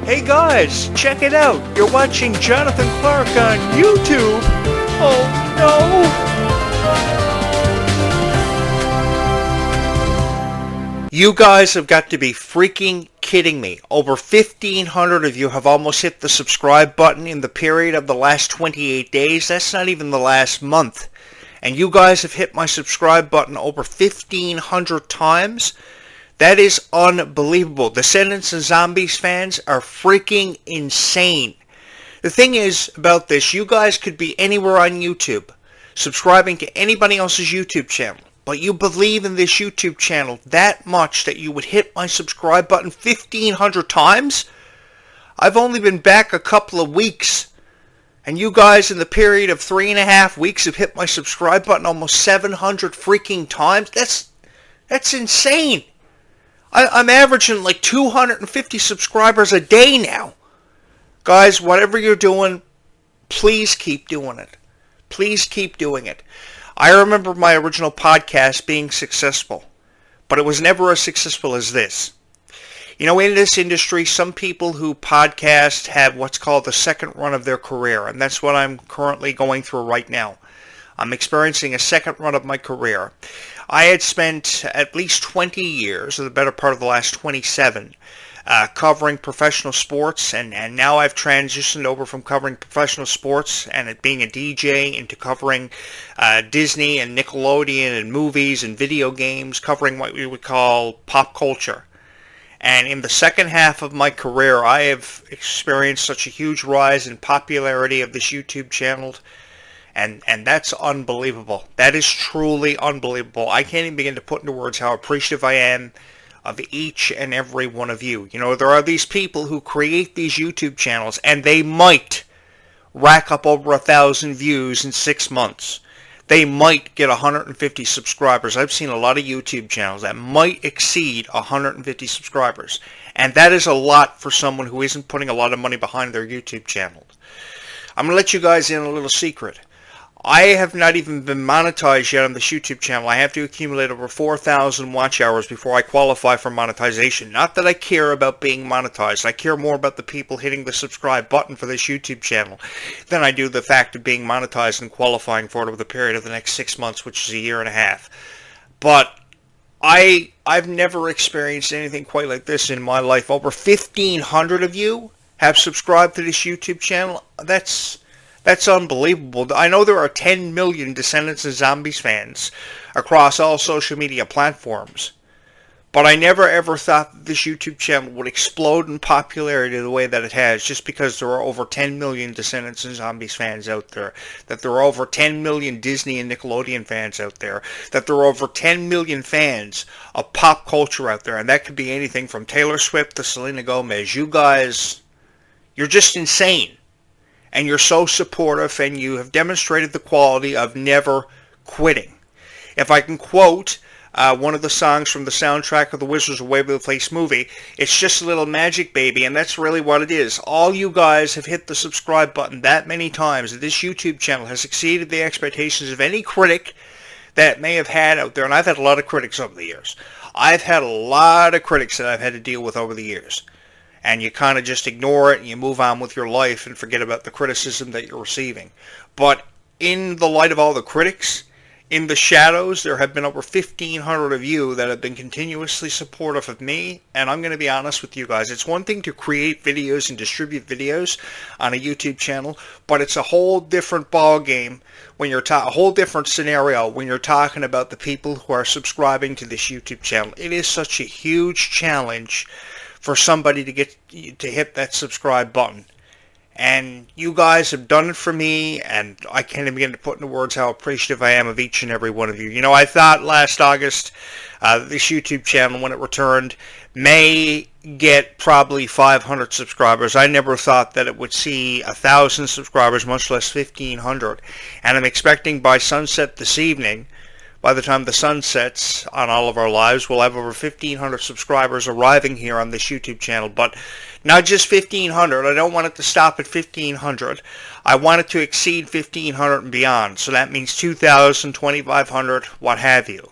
Hey guys, check it out. You're watching Jonathan Clark on YouTube. Oh no. You guys have got to be freaking kidding me. Over 1,500 of you have almost hit the subscribe button in the period of the last 28 days. That's not even the last month. And you guys have hit my subscribe button over 1,500 times. That is unbelievable. Descendants and Zombies fans are freaking insane. The thing is about this, you guys could be anywhere on YouTube, subscribing to anybody else's YouTube channel, but you believe in this YouTube channel that much that you would hit my subscribe button 1,500 times? I've only been back a couple of weeks, and you guys in the period of 3.5 weeks have hit my subscribe button almost 700 freaking times? That's insane. I'm averaging like 250 subscribers a day now. Guys, whatever you're doing, please keep doing it. Please keep doing it. I remember my original podcast being successful, but it was never as successful as this. You know, in this industry, some people who podcast have what's called the second run of their career, and that's what I'm currently going through right now. I'm experiencing a second run of my career. I had spent at least 20 years, or the better part of the last 27, covering professional sports, and now I've transitioned over from covering professional sports and it being a DJ into covering Disney and Nickelodeon and movies and video games, covering what we would call pop culture. And in the second half of my career, I have experienced such a huge rise in popularity of this YouTube channel. And that's unbelievable. That is truly unbelievable. I can't even begin to put into words how appreciative I am of each and every one of you. You know, there are these people who create these YouTube channels, and they might rack up over 1,000 views in 6 months. They might get 150 subscribers. I've seen a lot of YouTube channels that might exceed 150 subscribers. And that is a lot for someone who isn't putting a lot of money behind their YouTube channel. I'm going to let you guys in a little secret. I have not even been monetized yet on this YouTube channel. I have to accumulate over 4,000 watch hours before I qualify for monetization. Not that I care about being monetized. I care more about the people hitting the subscribe button for this YouTube channel than I do the fact of being monetized and qualifying for it over the period of the next 6 months, which is a year and a half. But I've never experienced anything quite like this in my life. Over 1,500 of you have subscribed to this YouTube channel. That's unbelievable. I know there are 10 million Descendants and Zombies fans across all social media platforms, but I never ever thought that this YouTube channel would explode in popularity the way that it has just because there are over 10 million Descendants and Zombies fans out there, that there are over 10 million Disney and Nickelodeon fans out there, that there are over 10 million fans of pop culture out there, and that could be anything from Taylor Swift to Selena Gomez. You guys, you're just insane. And you're so supportive, and you have demonstrated the quality of never quitting. If I can quote one of the songs from the soundtrack of the Wizards of Waverly Place movie, it's just a little magic, baby, and that's really what it is. All you guys have hit the subscribe button that many times that this YouTube channel has exceeded the expectations of any critic that it may have had out there, and I've had a lot of critics over the years. I've had a lot of critics that I've had to deal with over the years. And you kind of just ignore it and you move on with your life and forget about the criticism that you're receiving. But in the light of all the critics, in the shadows, there have been over 1,500 of you that have been continuously supportive of me. And I'm going to be honest with you guys. It's one thing to create videos and distribute videos on a YouTube channel, but it's a whole different ball game when you're a whole different scenario when you're talking about the people who are subscribing to this YouTube channel. It is such a huge challenge for somebody to hit that subscribe button. And you guys have done it for me, and I can't even begin to put into words how appreciative I am of each and every one of you. You know, I thought last August this YouTube channel, when it returned, may get probably 500 subscribers. I never thought that it would see 1,000 subscribers, much less 1,500. And I'm expecting by sunset this evening, by the time the sun sets on all of our lives, we'll have over 1,500 subscribers arriving here on this YouTube channel. But not just 1,500. I don't want it to stop at 1,500. I want it to exceed 1,500 and beyond. So that means 2,000, 2,500, what have you.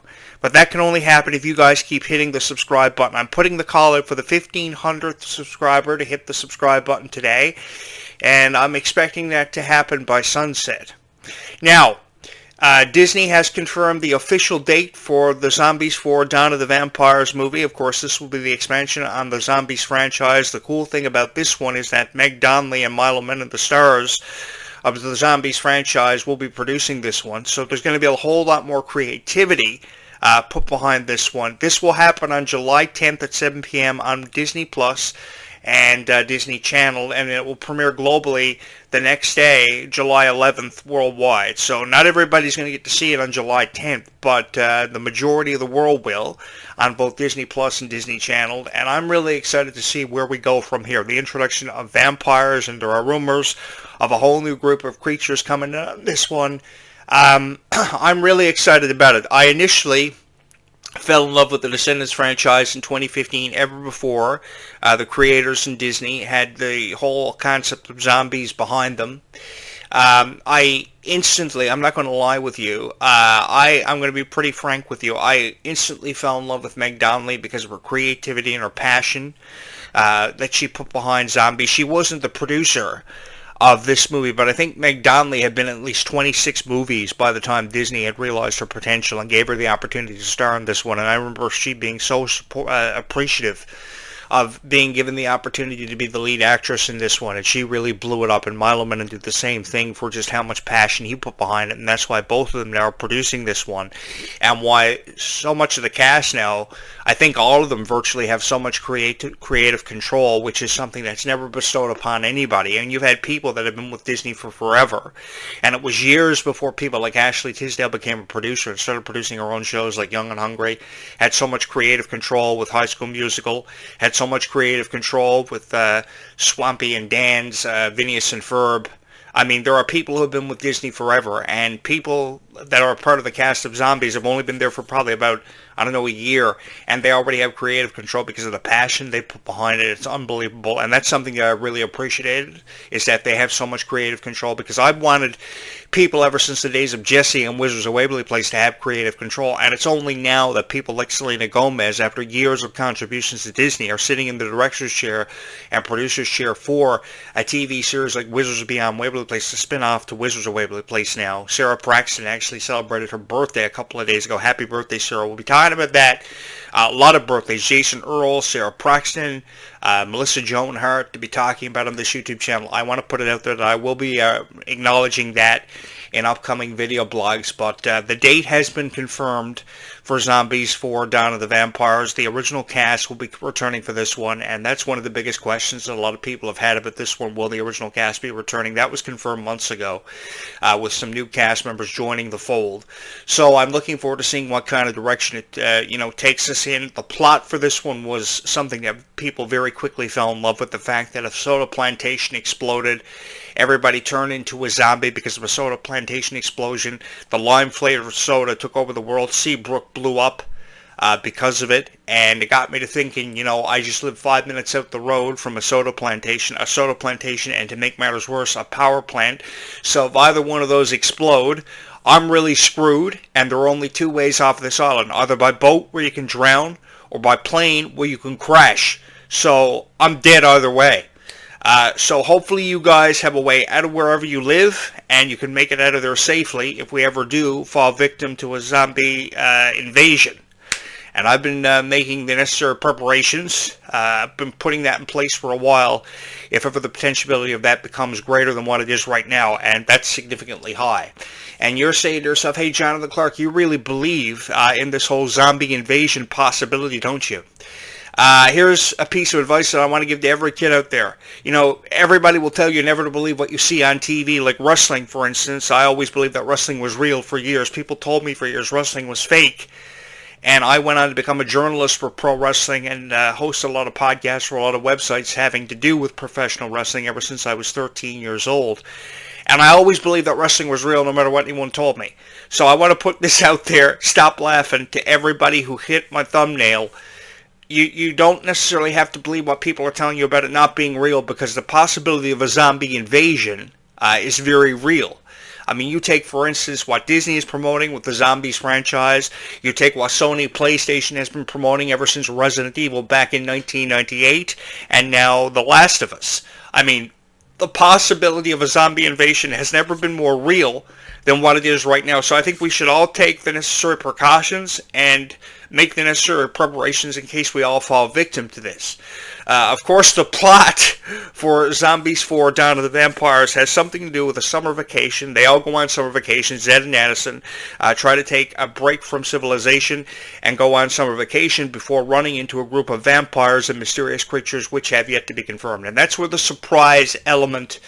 But that can only happen if you guys keep hitting the subscribe button. I'm putting the call out for the 1500th subscriber to hit the subscribe button today, and I'm expecting that to happen by sunset. Now, Disney has confirmed the official date for the Zombies 4 Dawn of the Vampires movie. Of course, this will be the expansion on the Zombies franchise. The cool thing about this one is that Meg Donnelly and Milo Menon, the stars of the Zombies franchise, will be producing this one. So there's going to be a whole lot more creativity put behind this one. This will happen on July 10th at 7 p.m. on Disneyplus and Disney Channel, and it will premiere globally the next day, July 11th, worldwide. So not everybody's going to get to see it on July 10th, but the majority of the world will on both Disney Plus and Disney Channel, and I'm really excited to see where we go from here. The introduction of vampires, and there are rumors of a whole new group of creatures coming on this one. I'm really excited about it. I initially fell in love with the Descendants franchise in 2015. Ever before, the creators in Disney had the whole concept of zombies behind them. I instantly, I'm not going to lie with you, I'm going to be pretty frank with you, I instantly fell in love with Meg Donnelly because of her creativity and her passion that she put behind zombies. She wasn't the producer of this movie, but I think Meg Donnelly had been in at least 26 movies by the time Disney had realized her potential and gave her the opportunity to star in this one. And I remember she being so appreciative of being given the opportunity to be the lead actress in this one, and she really blew it up. And Milo Menon did the same thing for just how much passion he put behind it, and that's why both of them now are producing this one, and why so much of the cast now, I think all of them virtually have so much creative control, which is something that's never bestowed upon anybody. And you've had people that have been with Disney for forever, and it was years before people like Ashley Tisdale became a producer and started producing her own shows like Young and Hungry, had so much creative control with High School Musical, had so much creative control with Swampy and Dan's Phineas and Ferb. I mean, there are people who have been with Disney forever, and people that are a part of the cast of Zombies have only been there for probably about, I don't know, a year, and they already have creative control because of the passion they put behind it. It's unbelievable, and that's something that I really appreciated, is that they have so much creative control, because I've wanted people ever since the days of Jesse and Wizards of Waverly Place to have creative control, and it's only now that people like Selena Gomez, after years of contributions to Disney, are sitting in the director's chair and producer's chair for a TV series like Wizards of Beyond Waverly Place, to spin off to Wizards of Waverly Place now. Sarah Braxton actually celebrated her birthday a couple of days ago. Happy birthday, Sarah. We'll be talking about that. A lot of birthdays. Jason Earl, Sarah Braxton, Melissa Joan Hart, to be talking about on this YouTube channel. I want to put it out there that I will be acknowledging that in upcoming video blogs, but the date has been confirmed for Zombies 4 Dawn of the Vampires. The original cast will be returning for this one, and that's one of the biggest questions that a lot of people have had about this one. Will the original cast be returning? That was confirmed months ago, with some new cast members joining the fold. So I'm looking forward to seeing what kind of direction it takes us in. The plot for this one was something that people very quickly fell in love with. The fact that a soda plantation exploded. Everybody turned into a zombie because of a soda plantation explosion. The lime-flavored soda took over the world. Seabrook blew up because of it. And it got me to thinking, I just lived 5 minutes out the road from a soda plantation, and to make matters worse, a power plant. So if either one of those explode, I'm really screwed. And there are only two ways off this island, either by boat where you can drown, or by plane where you can crash. So I'm dead either way. So hopefully you guys have a way out of wherever you live, and you can make it out of there safely if we ever do fall victim to a zombie invasion. And I've been making the necessary preparations. I've been putting that in place for a while, if ever the potentiality of that becomes greater than what it is right now, and that's significantly high. And you're saying to yourself, hey, Jonathan Clark, you really believe in this whole zombie invasion possibility, don't you? Here's a piece of advice that I want to give to every kid out there. Everybody will tell you never to believe what you see on TV, like wrestling, for instance. I always believed that wrestling was real for years. People told me for years wrestling was fake. And I went on to become a journalist for pro wrestling and host a lot of podcasts for a lot of websites having to do with professional wrestling ever since I was 13 years old. And I always believed that wrestling was real no matter what anyone told me. So I want to put this out there, stop laughing, to everybody who hit my thumbnail. You don't necessarily have to believe what people are telling you about it not being real, because the possibility of a zombie invasion is very real. I mean, you take, for instance, what Disney is promoting with the Zombies franchise. You take what Sony PlayStation has been promoting ever since Resident Evil back in 1998, and now The Last of Us. I mean, the possibility of a zombie invasion has never been more real than what it is right now. So I think we should all take the necessary precautions and make the necessary preparations in case we all fall victim to this. Of course, the plot for Zombies 4 Dawn of the Vampires has something to do with a summer vacation. They all go on summer vacation. Zed and Addison try to take a break from civilization and go on summer vacation before running into a group of vampires and mysterious creatures which have yet to be confirmed. And that's where the surprise element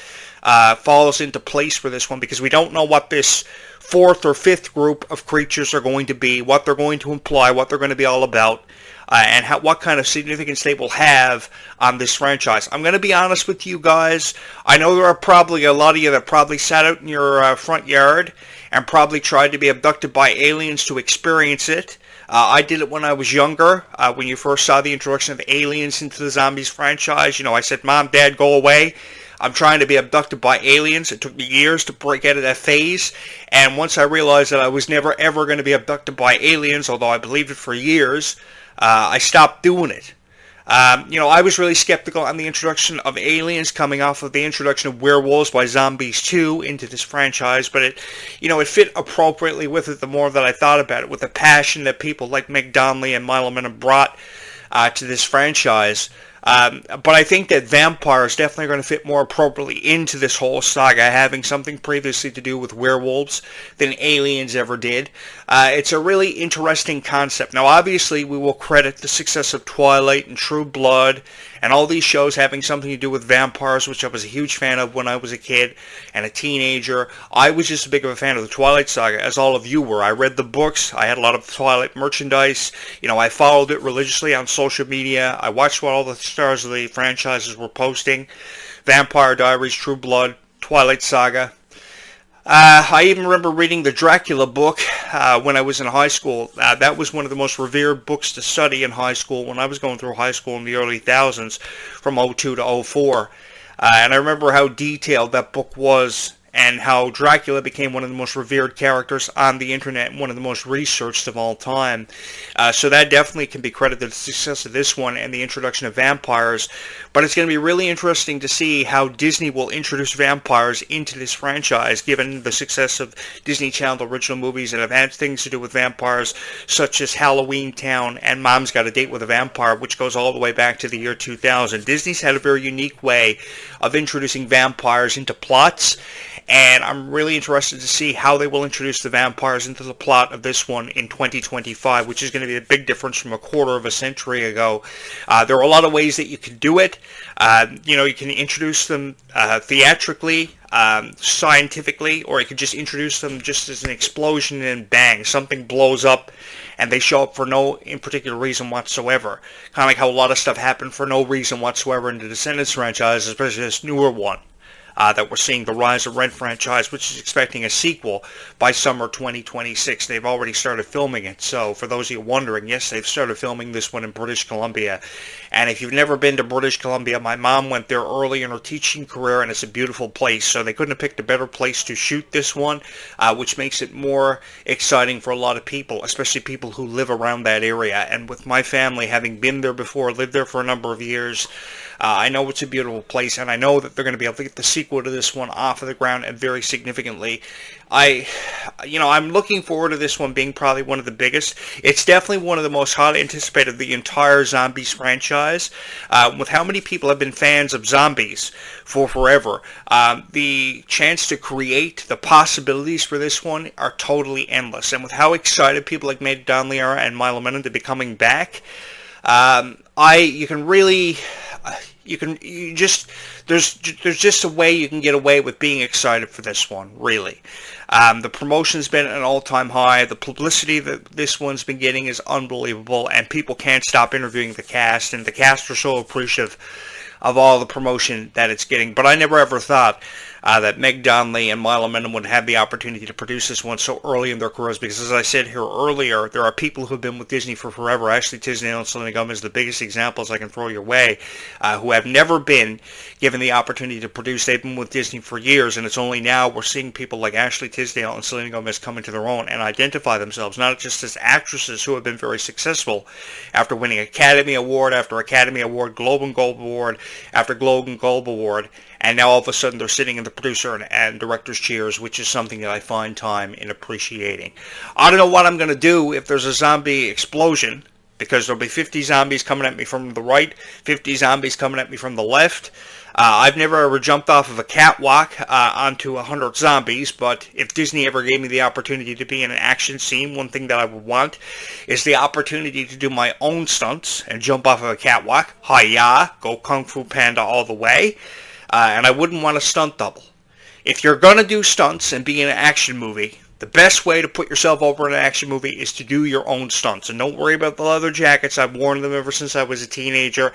falls into place for this one, because we don't know what this fourth or fifth group of creatures are going to be, what they're going to imply, what they're going to be all about, and what kind of significance they will have on this franchise. I'm going to be honest with you guys. I know there are probably a lot of you that probably sat out in your front yard and probably tried to be abducted by aliens to experience it. I did it when I was younger, when you first saw the introduction of aliens into the Zombies franchise. You know, I said, Mom, Dad, go away. I'm trying to be abducted by aliens. It took me years to break out of that phase. And once I realized that I was never ever going to be abducted by aliens, although I believed it for years, I stopped doing it. I was really skeptical on the introduction of aliens coming off of the introduction of werewolves by Zombies 2 into this franchise, but it fit appropriately with it the more that I thought about it, with the passion that people like Mick Donnelly and Milo Mann brought to this franchise. But I think that vampires definitely are going to fit more appropriately into this whole saga, having something previously to do with werewolves than aliens ever did. It's a really interesting concept. Now, obviously, we will credit the success of Twilight and True Blood and all these shows having something to do with vampires, which I was a huge fan of when I was a kid and a teenager. I was just as big of a fan of the Twilight Saga as all of you were. I read the books. I had a lot of Twilight merchandise. I followed it religiously on social media. I watched what all the stars of the franchises were posting. Vampire Diaries, True Blood, Twilight Saga. I even remember reading the Dracula book when I was in high school. That was one of the most revered books to study in high school when I was going through high school in the early thousands, from '02 to '04. And I remember how detailed that book was, and how Dracula became one of the most revered characters on the internet and one of the most researched of all time. So that definitely can be credited to the success of this one and the introduction of vampires. But it's going to be really interesting to see how Disney will introduce vampires into this franchise, given the success of Disney Channel original movies that have had things to do with vampires, such as Halloween Town and Mom's Got a Date with a Vampire, which goes all the way back to the year 2000. Disney's had a very unique way of introducing vampires into plots, and I'm really interested to see how they will introduce the vampires into the plot of this one in 2025, which is going to be a big difference from a quarter of a century ago. There are a lot of ways that you can do it. You can introduce them theatrically, scientifically, or you could just introduce them just as an explosion and bang, something blows up and they show up for no in particular reason whatsoever. Kind of like how a lot of stuff happened for no reason whatsoever in the Descendants franchise, especially this newer one. That we're seeing, the Rise of Rent franchise, which is expecting a sequel by summer 2026. They've already started filming it. So for those of you wondering, yes, they've started filming this one in British Columbia. And if you've never been to British Columbia, my mom went there early in her teaching career, and it's a beautiful place. So they couldn't have picked a better place to shoot this one, which makes it more exciting for a lot of people, especially people who live around that area. And with my family having been there before, lived there for a number of years, I know it's a beautiful place, and I know that they're going to be able to get the sequel to this one off of the ground, and very significantly. I'm looking forward to this one being probably one of the biggest. It's definitely one of the most highly anticipated of the entire Zombies franchise. With how many people have been fans of Zombies for forever, the chance to create the possibilities for this one are totally endless. And with how excited people like Mick Donnelly and Milo Mann to be coming back, there's just a way you can get away with being excited for this one, really. The promotion's been at an all-time high. The publicity that this one's been getting is unbelievable, and people can't stop interviewing the cast, and the cast are so appreciative of all the promotion that it's getting. But I never ever thought that Meg Donnelly and Milo Menon would have the opportunity to produce this one so early in their careers, because as I said here earlier, there are people who have been with Disney for forever. Ashley Tisdale and Selena Gomez, the biggest examples I can throw your way, who have never been given the opportunity to produce. They've been with Disney for years, and it's only now we're seeing people like Ashley Tisdale and Selena Gomez come into their own and identify themselves, not just as actresses who have been very successful after winning Academy Award after Academy Award, Globe and Gold Award after Globe and Gold Award, and now all of a sudden they're sitting in the producer and director's chairs, which is something that I find time in appreciating. I don't know what I'm going to do if there's a zombie explosion, because there'll be 50 zombies coming at me from the right, 50 zombies coming at me from the left. I've never ever jumped off of a catwalk onto 100 zombies, but if Disney ever gave me the opportunity to be in an action scene, one thing that I would want is the opportunity to do my own stunts and jump off of a catwalk. Hi-ya, go Kung Fu Panda all the way. And I wouldn't want a stunt double. If you're going to do stunts and be in an action movie, the best way to put yourself over in an action movie is to do your own stunts. And don't worry about the leather jackets. I've worn them ever since I was a teenager.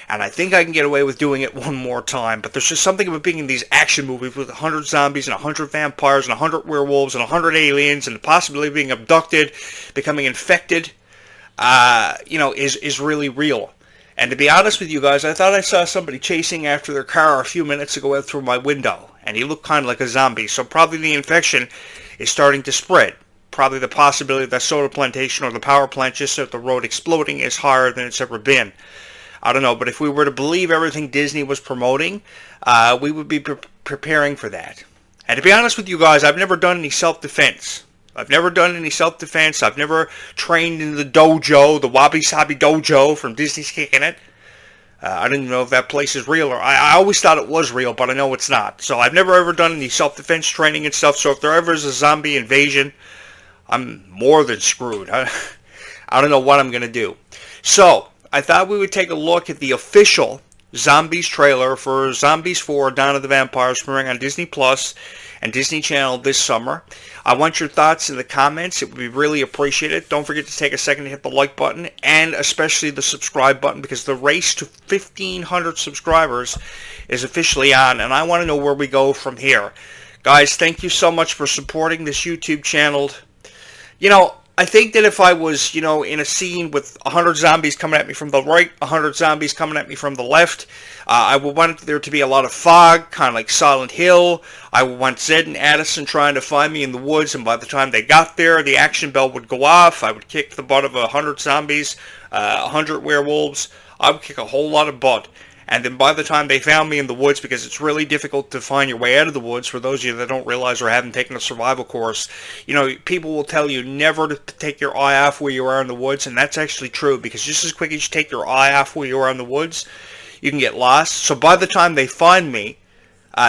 And I think I can get away with doing it one more time. But there's just something about being in these action movies with 100 zombies and 100 vampires and 100 werewolves and 100 aliens and the possibility of being abducted, becoming infected, is really real. And to be honest with you guys, I thought I saw somebody chasing after their car a few minutes ago out through my window. And he looked kind of like a zombie. So probably the infection is starting to spread. Probably the possibility that soda plantation or the power plant just out the road exploding is higher than it's ever been. I don't know, but if we were to believe everything Disney was promoting, we would be preparing for that. And to be honest with you guys, I've never done any self-defense. I've never never trained in the dojo, the Wabi Sabi Dojo from Disney's Kicking It. I didn't know if that place is real, or I always thought it was real, but I know it's not. So I've never ever done any self-defense training and stuff, so if there ever is a zombie invasion, I'm more than screwed. I don't know what I'm going to do. So, I thought we would take a look at the official Zombies trailer for Zombies 4 Dawn of the Vampires, premiering on Disneyplus and Disney Channel this summer. I want your thoughts in the comments. It would be really appreciated. Don't forget to take a second to hit the like button and especially the subscribe button, because the race to 1,500 subscribers is officially on, and I want to know where we go from here. Guys, thank you so much for supporting this YouTube channel. I think that if I was, in a scene with 100 zombies coming at me from the right, 100 zombies coming at me from the left, I would want there to be a lot of fog, kind of like Silent Hill. I would want Zed and Addison trying to find me in the woods, and by the time they got there, the action bell would go off. I would kick the butt of 100 zombies, 100 werewolves. I would kick a whole lot of butt. And then by the time they found me in the woods, because it's really difficult to find your way out of the woods, for those of you that don't realize or haven't taken a survival course, people will tell you never to take your eye off where you are in the woods, and that's actually true, because just as quick as you take your eye off where you are in the woods, you can get lost. So by the time they find me,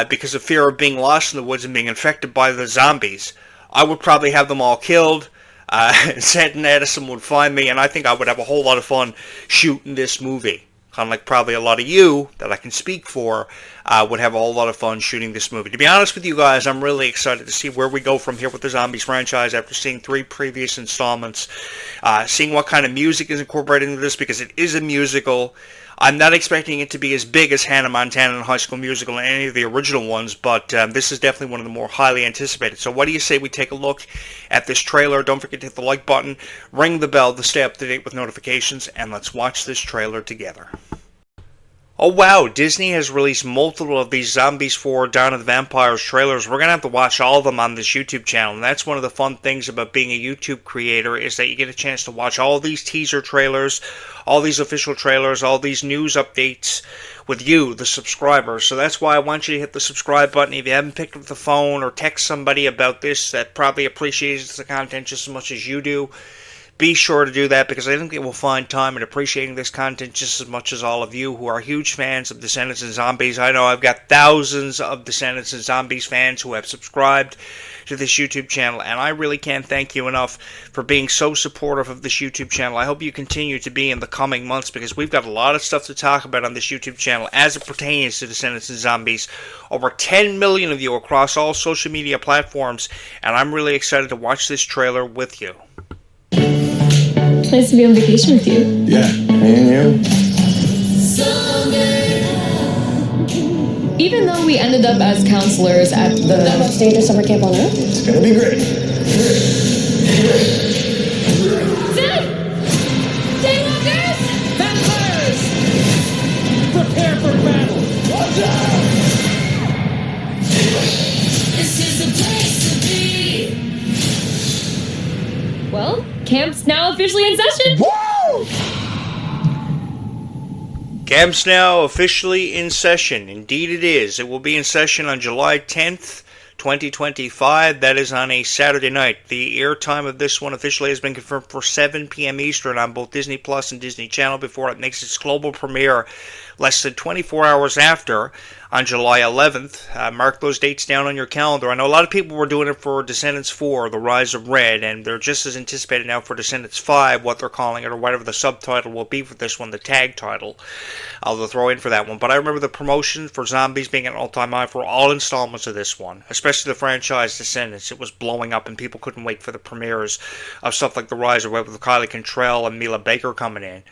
because of fear of being lost in the woods and being infected by the zombies, I would probably have them all killed. Zed and Addison would find me, and I think I would have a whole lot of fun shooting this movie. Unlike probably a lot of you that I can speak for, would have a whole lot of fun shooting this movie. To be honest with you guys, I'm really excited to see where we go from here with the Zombies franchise after seeing 3 previous installments. Seeing what kind of music is incorporated into this, because it is a musical. I'm not expecting it to be as big as Hannah Montana and High School Musical and any of the original ones, but this is definitely one of the more highly anticipated. So what do you say we take a look at this trailer? Don't forget to hit the like button, ring the bell to stay up to date with notifications, and let's watch this trailer together. Oh wow, Disney has released multiple of these Zombies 4 Dawn of the Vampires trailers. We're going to have to watch all of them on this YouTube channel, and that's one of the fun things about being a YouTube creator, is that you get a chance to watch all these teaser trailers, all these official trailers, all these news updates with you, the subscribers. So that's why I want you to hit the subscribe button. If you haven't picked up the phone or text somebody about this that probably appreciates the content just as much as you do, be sure to do that, because I think they will find time in appreciating this content just as much as all of you who are huge fans of Descendants and Zombies. I know I've got thousands of Descendants and Zombies fans who have subscribed to this YouTube channel, and I really can't thank you enough for being so supportive of this YouTube channel. I hope you continue to be in the coming months, because we've got a lot of stuff to talk about on this YouTube channel as it pertains to Descendants and Zombies. Over 10 million of you across all social media platforms, and I'm really excited to watch this trailer with you. Nice to be on vacation with you. Yeah, me and you. Even though we ended up as counselors at the most dangerous summer camp on Earth. It's gonna be great. Daywalkers! Vampires! Prepare for battle! Watch out! This is the place to be! Well, camp's now officially in session! Woo! Camp's now officially in session. Indeed it is. It will be in session on July 10th, 2025. That is on a Saturday night. The airtime of this one officially has been confirmed for 7 p.m. Eastern on both Disneyplus and Disney Channel before it makes its global premiere less than 24 hours after on July 11th. Mark those dates down on your calendar. I know a lot of people were doing it for Descendants 4, The Rise of Red, and they're just as anticipated now for Descendants 5, what they're calling it, or whatever the subtitle will be for this one, the tag title. I'll throw in for that one. But I remember the promotion for Zombies being an all-time high for all installments of this one, especially the franchise Descendants. It was blowing up, and people couldn't wait for the premieres of stuff like The Rise of Red with Kylie Cantrell and Mila Baker coming in.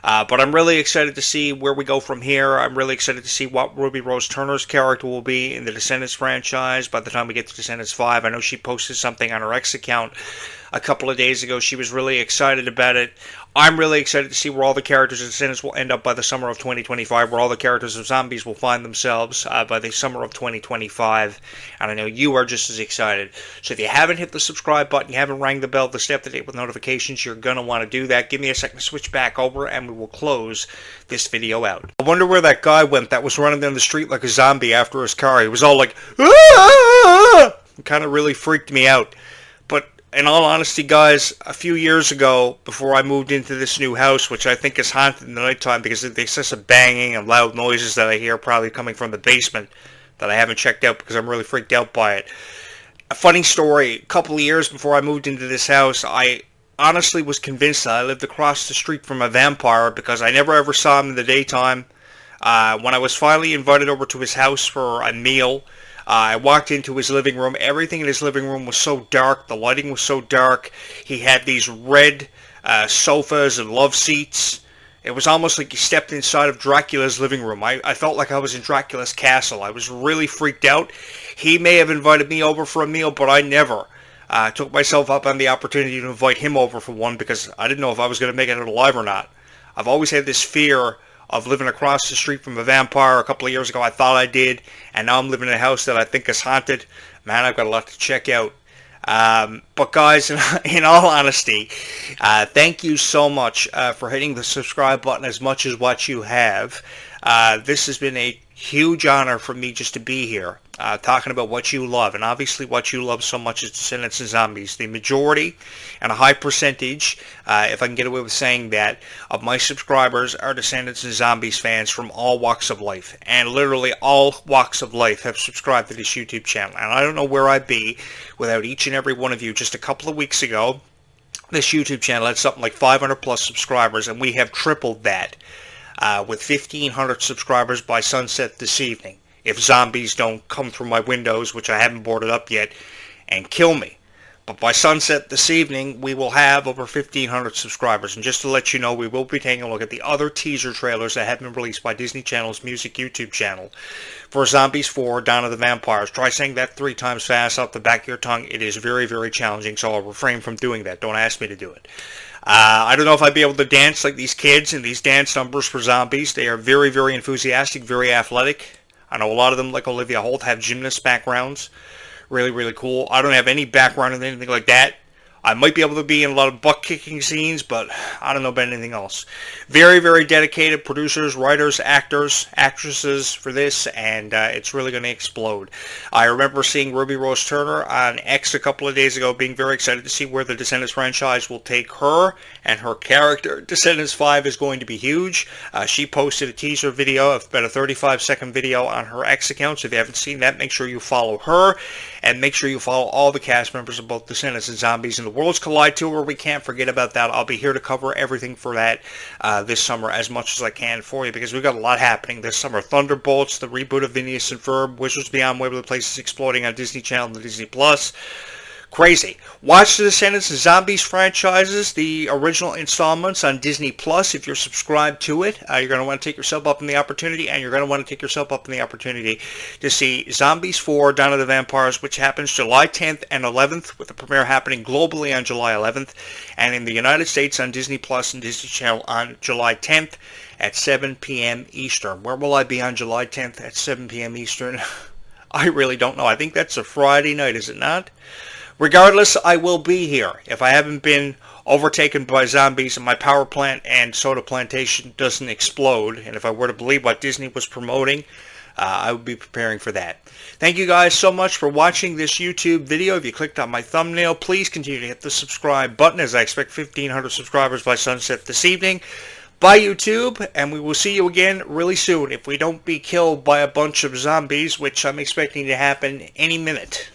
But I'm really excited to see where we go from here. I'm really excited to see what Ruby Rose Turner's character will be in the Descendants franchise by the time we get to Descendants 5. I know she posted something on her X account a couple of days ago. She was really excited about it. I'm really excited to see where all the characters of Descendants will end up by the summer of 2025, where all the characters of Zombies will find themselves by the summer of 2025. And I know you are just as excited. So if you haven't hit the subscribe button, you haven't rang the bell to stay up to date with notifications, you're going to want to do that. Give me a second to switch back over and we will close this video out. I wonder where that guy went that was running down the street like a zombie after his car. He was all like, ah! It kind of really freaked me out. But in all honesty, guys, a few years ago, before I moved into this new house, which I think is haunted in the nighttime because there's some banging and loud noises that I hear probably coming from the basement that I haven't checked out because I'm really freaked out by it. A funny story, a couple of years before I moved into this house, I honestly was convinced that I lived across the street from a vampire because I never ever saw him in the daytime. When I was finally invited over to his house for a meal, I walked into his living room. Everything in his living room was so dark. The lighting was so dark. He had these red sofas and love seats. It was almost like you stepped inside of Dracula's living room. I felt like I was in Dracula's castle. I was really freaked out. He may have invited me over for a meal, but I never took myself up on the opportunity to invite him over for one because I didn't know if I was going to make it alive or not. I've always had this fear of living across the street from a vampire. A couple of years ago I thought I did, and now I'm living in a house that I think is haunted. Man, I've got a lot to check out. But guys, in all honesty, thank you so much for hitting the subscribe button as much as what you have. This has been a huge honor for me just to be here, talking about what you love, and obviously what you love so much is Descendants and Zombies. The majority and a high percentage, if I can get away with saying that, of my subscribers are Descendants and Zombies fans from all walks of life, and literally all walks of life have subscribed to this YouTube channel, and I don't know where I'd be without each and every one of you. Just a couple of weeks ago, this YouTube channel had something like 500 plus subscribers, and we have tripled that with 1,500 subscribers by sunset this evening, if zombies don't come through my windows, which I haven't boarded up yet, and kill me. But by sunset this evening, we will have over 1,500 subscribers. And just to let you know, we will be taking a look at the other teaser trailers that have been released by Disney Channel's music YouTube channel for Zombies 4, Dawn of the Vampires. Try saying that 3 times fast off the back of your tongue. It is very, very challenging, so I'll refrain from doing that. Don't ask me to do it. I don't know if I'd be able to dance like these kids in these dance numbers for Zombies. They are very, very enthusiastic, very athletic. I know a lot of them, like Olivia Holt, have gymnast backgrounds. Really, really cool. I don't have any background in anything like that. I might be able to be in a lot of butt-kicking scenes, but I don't know about anything else. Very, very dedicated producers, writers, actors, actresses for this, and it's really going to explode. I remember seeing Ruby Rose Turner on X a couple of days ago, being very excited to see where the Descendants franchise will take her and her character. Descendants 5 is going to be huge. She posted a teaser video, about a 35-second video on her X account, so if you haven't seen that, make sure you follow her, and make sure you follow all the cast members of both Descendants and Zombies in the Worlds Collide Tour. We can't forget about that. I'll be here to cover everything for that this summer as much as I can for you, because we've got a lot happening this summer. Thunderbolts, the reboot of Phineas and Ferb, Wizards Beyond Waverly Place is exploding on Disney Channel and the Disneyplus. Crazy. Watch the Descendants and Zombies franchises, the original installments on Disneyplus. If you're subscribed to it, you're going to want to take yourself up in the opportunity, and you're going to want to take yourself up in the opportunity to see Zombies 4, Dawn of the Vampires, which happens July 10th and 11th, with the premiere happening globally on July 11th, and in the United States on Disney Plus and Disney Channel on July 10th at 7 p.m. Eastern. Where will I be on July 10th at 7 p.m. Eastern? I really don't know. I think that's a Friday night, is it not? Regardless, I will be here. If I haven't been overtaken by zombies and my power plant and soda plantation doesn't explode, and if I were to believe what Disney was promoting, I would be preparing for that. Thank you guys so much for watching this YouTube video. If you clicked on my thumbnail, please continue to hit the subscribe button, as I expect 1,500 subscribers by sunset this evening. Bye, YouTube, and we will see you again really soon if we don't be killed by a bunch of zombies, which I'm expecting to happen any minute.